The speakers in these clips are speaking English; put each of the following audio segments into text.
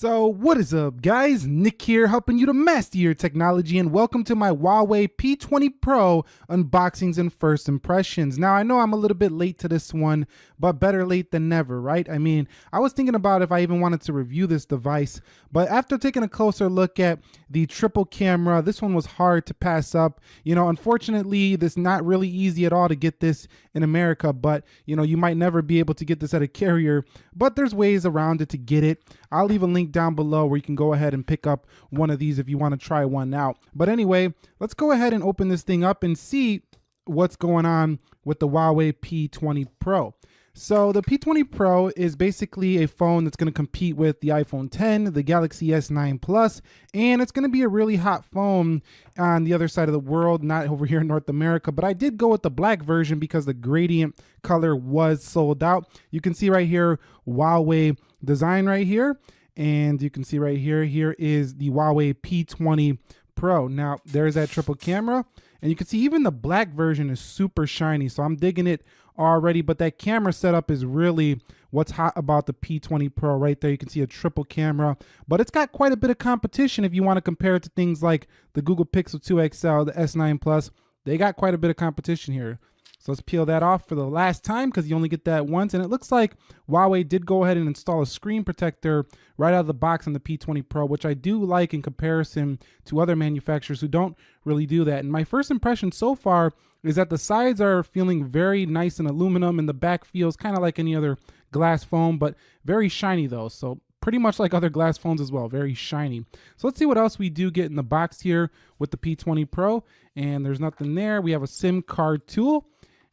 So what is up, guys? Nick here, helping you to master your technology, and welcome to my Huawei P20 Pro unboxings and first impressions. Now, I know I'm a little bit late to this one, but better late than never, right? I mean, I was thinking about if I even wanted to review this device, but after taking a closer look at the triple camera, this one was hard to pass up. You know, unfortunately, this is not really easy at all to get this in America, but you know, you might never be able to get this at a carrier, but there's ways around it to get it. I'll leave a link down below where you can go ahead and pick up one of these if you want to try one out. But anyway, let's go ahead and open this thing up and see what's going on with the Huawei P20 Pro. So the P20 Pro is basically a phone that's going to compete with the iPhone X, the Galaxy S9 Plus, and it's going to be a really hot phone on the other side of the world, not over here in North America. But I did go with the black version because the gradient color was sold out. You can see right here, Huawei design right here. And you can see right here, here is the Huawei P20 Pro. Now, there's that triple camera. And you can see even the black version is super shiny. So I'm digging it already. But that camera setup is really what's hot about the P20 Pro right there. You can see a triple camera. But it's got quite a bit of competition if you want to compare it to things like the Google Pixel 2 XL, the S9 Plus. They got quite a bit of competition here. So let's peel that off for the last time because you only get that once. And it looks like Huawei did go ahead and install a screen protector right out of the box on the P20 Pro, which I do like in comparison to other manufacturers who don't really do that. And my first impression so far is that the sides are feeling very nice and aluminum, and the back feels kind of like any other glass phone, but very shiny though. So pretty much like other glass phones as well, very shiny. So let's see what else we do get in the box here with the P20 Pro. And there's nothing there. We have a SIM card tool.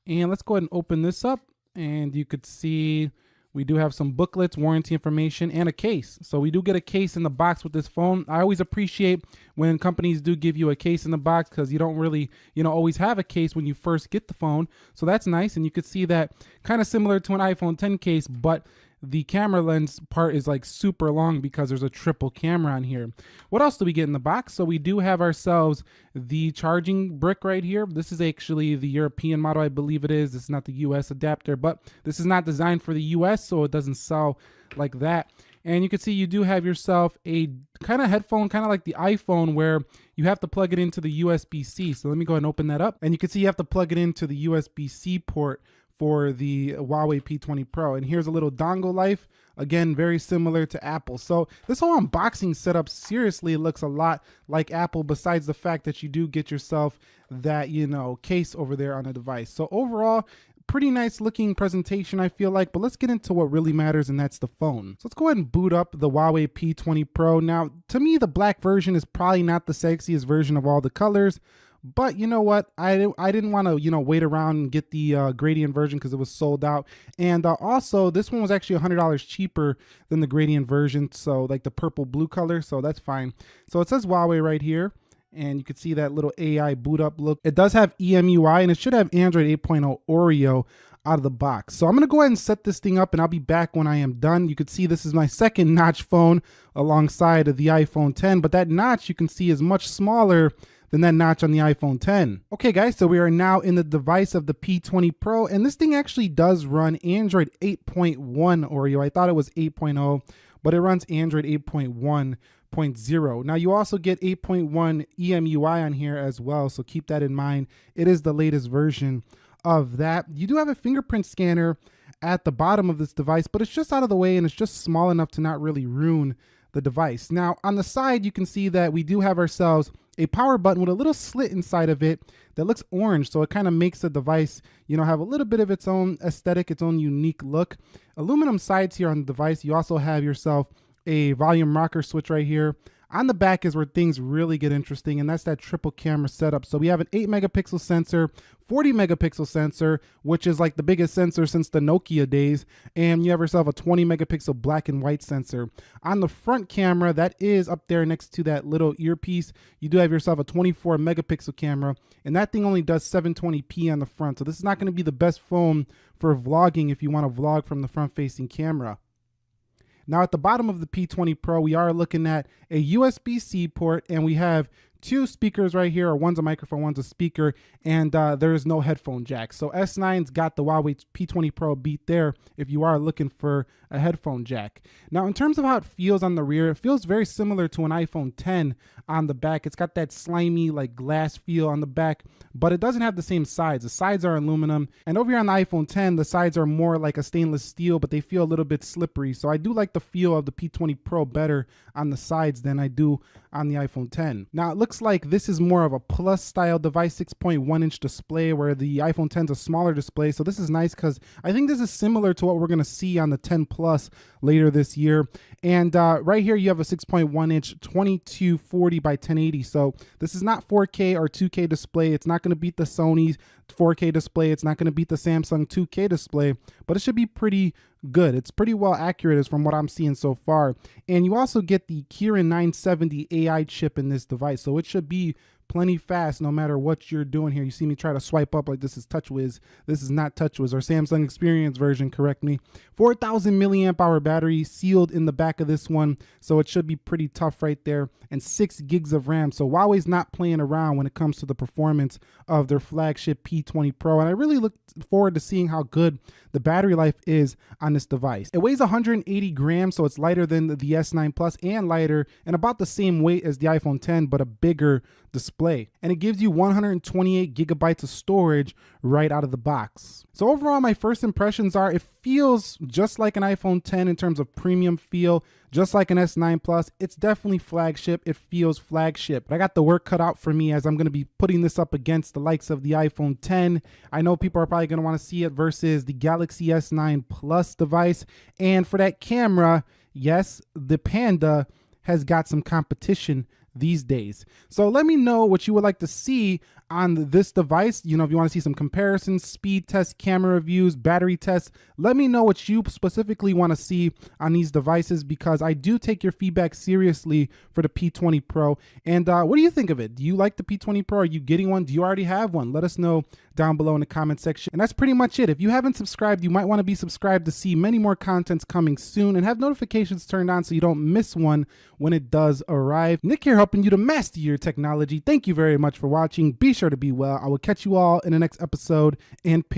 And let's go ahead and open this up, and you could see we do have some booklets, warranty information, and a case. So we do get a case in the box with this phone. I always appreciate when companies do give you a case in the box because you don't really, always have a case when you first get the phone. So that's nice, and you could see that kind of similar to an iPhone X case, but the camera lens part is like super long because there's a triple camera on here. What else do we get in the box? So we do have ourselves the charging brick right here. This is actually the European model, I believe it is. This is not the US adapter, but this is not designed for the US, so it doesn't sell like that. And you can see you do have yourself a kind of headphone, kind of like the iPhone, where you have to plug it into the USB-C. So let me go ahead and open that up. And you can see you have to plug it into the USB-C port for the Huawei P20 Pro. And here's a little dongle life. Again, very similar to Apple. So this whole unboxing setup seriously looks a lot like Apple, besides the fact that you do get yourself that, case over there on the device. So overall, pretty nice looking presentation, I feel like, but let's get into what really matters, and that's the phone. So let's go ahead and boot up the Huawei P20 Pro. Now, to me, the black version is probably not the sexiest version of all the colors. But you know what? I didn't want to, wait around and get the gradient version because it was sold out. And also, this one was actually $100 cheaper than the gradient version. So like the purple blue color. So that's fine. So it says Huawei right here. And you can see that little AI boot up look. It does have EMUI, and it should have Android 8.0 Oreo out of the box. So I'm going to go ahead and set this thing up, and I'll be back when I am done. You can see this is my second notch phone alongside of the iPhone X. But that notch you can see is much smaller than that notch on the iPhone X. Okay guys, so we are now in the device of the P20 Pro, and this thing actually does run Android 8.1 Oreo. I thought it was 8.0, but it runs Android 8.1.0. Now you also get 8.1 EMUI on here as well, so keep that in mind. It is the latest version of that. You do have a fingerprint scanner at the bottom of this device, but it's just out of the way and it's just small enough to not really ruin the device. Now on the side, you can see that we do have ourselves a power button with a little slit inside of it that looks orange. So it kind of makes the device, have a little bit of its own aesthetic, its own unique look. Aluminum sides here on the device. You also have yourself a volume rocker switch right here. On the back is where things really get interesting, and that's that triple camera setup. So we have an 8 megapixel sensor, 40 megapixel sensor, which is like the biggest sensor since the Nokia days, and you have yourself a 20 megapixel black and white sensor. On the front camera, that is up there next to that little earpiece, you do have yourself a 24 megapixel camera, and that thing only does 720p on the front. So this is not going to be the best phone for vlogging if you want to vlog from the front-facing camera. Now at the bottom of the P20 Pro, we are looking at a USB-C port, and we have two speakers right here, or one's a microphone, one's a speaker, and there is no headphone jack. So S9's got the Huawei P20 Pro beat there if you are looking for a headphone jack. Now, in terms of how it feels on the rear, it feels very similar to an iPhone X on the back. It's got that slimy, like, glass feel on the back, but it doesn't have the same sides. The sides are aluminum, and over here on the iPhone X, the sides are more like a stainless steel, but they feel a little bit slippery. So I do like the feel of the P20 Pro better on the sides than I do on the iPhone X. Now, it looks like this is more of a Plus style device, 6.1-inch display, where the iPhone X is a smaller display. So this is nice because I think this is similar to what we're going to see on the 10 Plus later this year. And right here, you have a 6.1-inch 2240 by 1080. So this is not 4K or 2K display. It's not going to beat the Sony's 4K display. It's not going to beat the Samsung 2K display, but it should be pretty good. It's pretty well accurate as from what I'm seeing so far. And you also get the Kirin 970 AI chip in this device, so it should be plenty fast no matter what you're doing here. You see me try to swipe up like this is TouchWiz. This is not TouchWiz, or Samsung Experience version, correct me. 4,000 milliamp hour battery sealed in the back of this one, so it should be pretty tough right there, and 6 gigs of RAM. So Huawei's not playing around when it comes to the performance of their flagship P20 Pro, and I really look forward to seeing how good the battery life is on this device. It weighs 180 grams, so it's lighter than the S9 Plus and lighter, and about the same weight as the iPhone X, but a bigger display. And it gives you 128 gigabytes of storage right out of the box. So overall, my first impressions are it feels just like an iPhone X in terms of premium feel, just like an S9 Plus. It's definitely flagship. It feels flagship. But I got the work cut out for me as I'm going to be putting this up against the likes of the iPhone X. I know people are probably going to want to see it versus the Galaxy S9 Plus device. And for that camera, yes, the Panda has got some competition these days. So let me know what you would like to see on this device. You know, if you want to see some comparisons, speed tests, camera reviews, battery tests, let me know what you specifically want to see on these devices, because I do take your feedback seriously for the P20 Pro. And what do you think of it? Do you like the P20 Pro? Are you getting one? Do you already have one? Let us know down below in the comment section. And that's pretty much it. If you haven't subscribed, you might want to be subscribed to see many more contents coming soon, and have notifications turned on so you don't miss one when it does arrive. Nick here, helping you to master your technology. Thank you very much for watching. Be sure to be well. I will catch you all in the next episode, and peace.